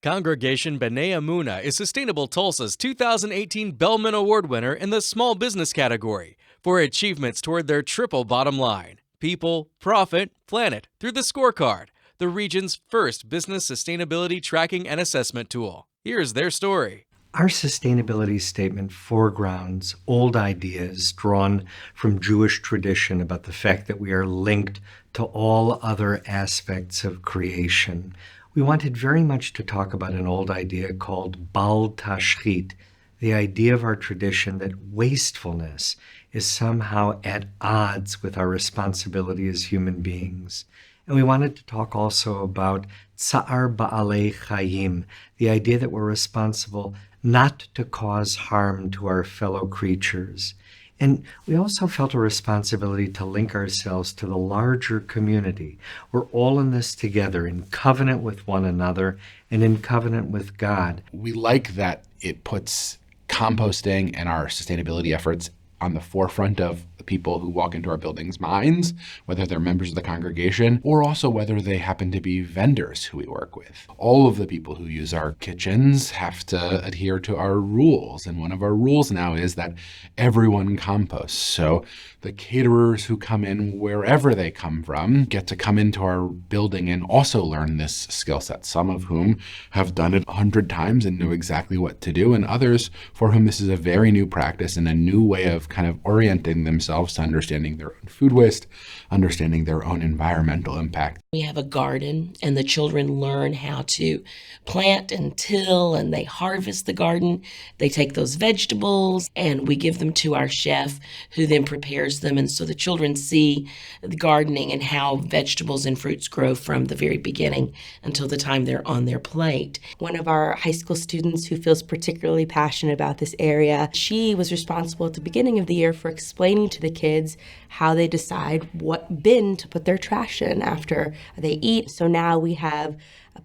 Congregation B'nai Emunah is Sustainable Tulsa's 2018 Bellmon Award winner in the small business category for achievements toward their triple bottom line: people, profit, planet, through the scorecard, the region's first business sustainability tracking and assessment tool. Here's their story. Our sustainability statement foregrounds old ideas drawn from Jewish tradition about the fact that we are linked to all other aspects of creation. We wanted very much to talk about an old idea called Bal Tashchit, the idea of our tradition that wastefulness is somehow at odds with our responsibility as human beings. And we wanted to talk also about Tsa'ar Ba'alei Chayim, the idea that we're responsible not to cause harm to our fellow creatures. And we also felt a responsibility to link ourselves to the larger community. We're all in this together, in covenant with one another and in covenant with God. We like that it puts composting and our sustainability efforts on the forefront of the people who walk into our building's minds, whether they're members of the congregation or also whether they happen to be vendors who we work with. All of the people who use our kitchens have to adhere to our rules. And one of our rules now is that everyone composts. So the caterers who come in wherever they come from get to come into our building and also learn this skill set, some of whom have done it 100 times and know exactly what to do, and others for whom this is a very new practice and a new way of kind of orienting themselves to understanding their own food waste, understanding their own environmental impact. We have a garden, and the children learn how to plant and till, and they harvest the garden. They take those vegetables, and we give them to our chef, who then prepares them. And so the children see the gardening and how vegetables and fruits grow from the very beginning until the time they're on their plate. One of our high school students who feels particularly passionate about this area, she was responsible at the beginning of the year for explaining to the kids how they decide what bin to put their trash in after they eat. So now we have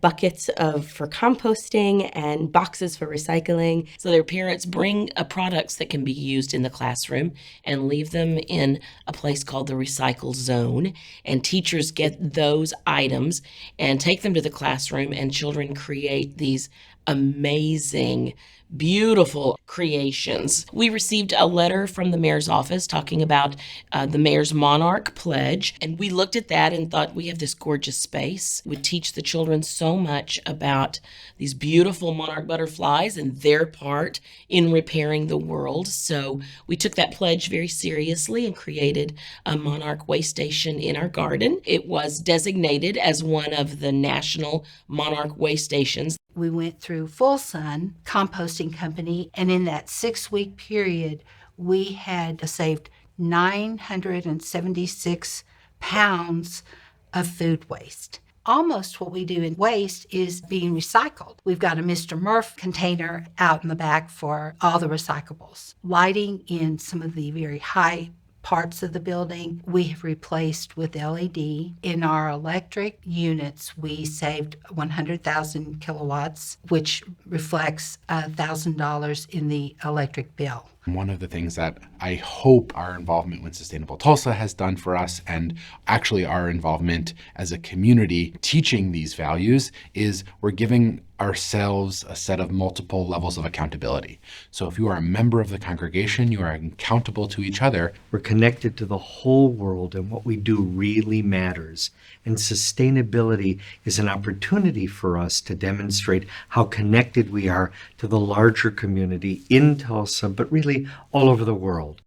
buckets for composting and boxes for recycling. So their parents bring products that can be used in the classroom and leave them in a place called the recycle zone. And teachers get those items and take them to the classroom, and children create these amazing, beautiful creations. We received a letter from the mayor's office talking about the mayor's Monarch Pledge, and we looked at that and thought, we have this gorgeous space. It would teach the children so much about these beautiful monarch butterflies and their part in repairing the world. So we took that pledge very seriously and created a monarch waste station in our garden. It was designated as one of the national monarch waste stations. We went through Full Sun Composting Company, and in that 6-week period, we had saved 976 pounds of food waste. Almost what we do in waste is being recycled. We've got a Mr. Murph container out in the back for all the recyclables. Lighting in some of the very high parts of the building we have replaced with LED. In our electric units, we saved 100,000 kilowatts, which reflects $1,000 in the electric bill. One of the things that I hope our involvement with Sustainable Tulsa has done for us, and actually our involvement as a community teaching these values, is we're giving ourselves a set of multiple levels of accountability. So if you are a member of the congregation, you are accountable to each other. We're connected to the whole world, and what we do really matters. And sustainability is an opportunity for us to demonstrate how connected we are to the larger community in Tulsa, but really all over the world.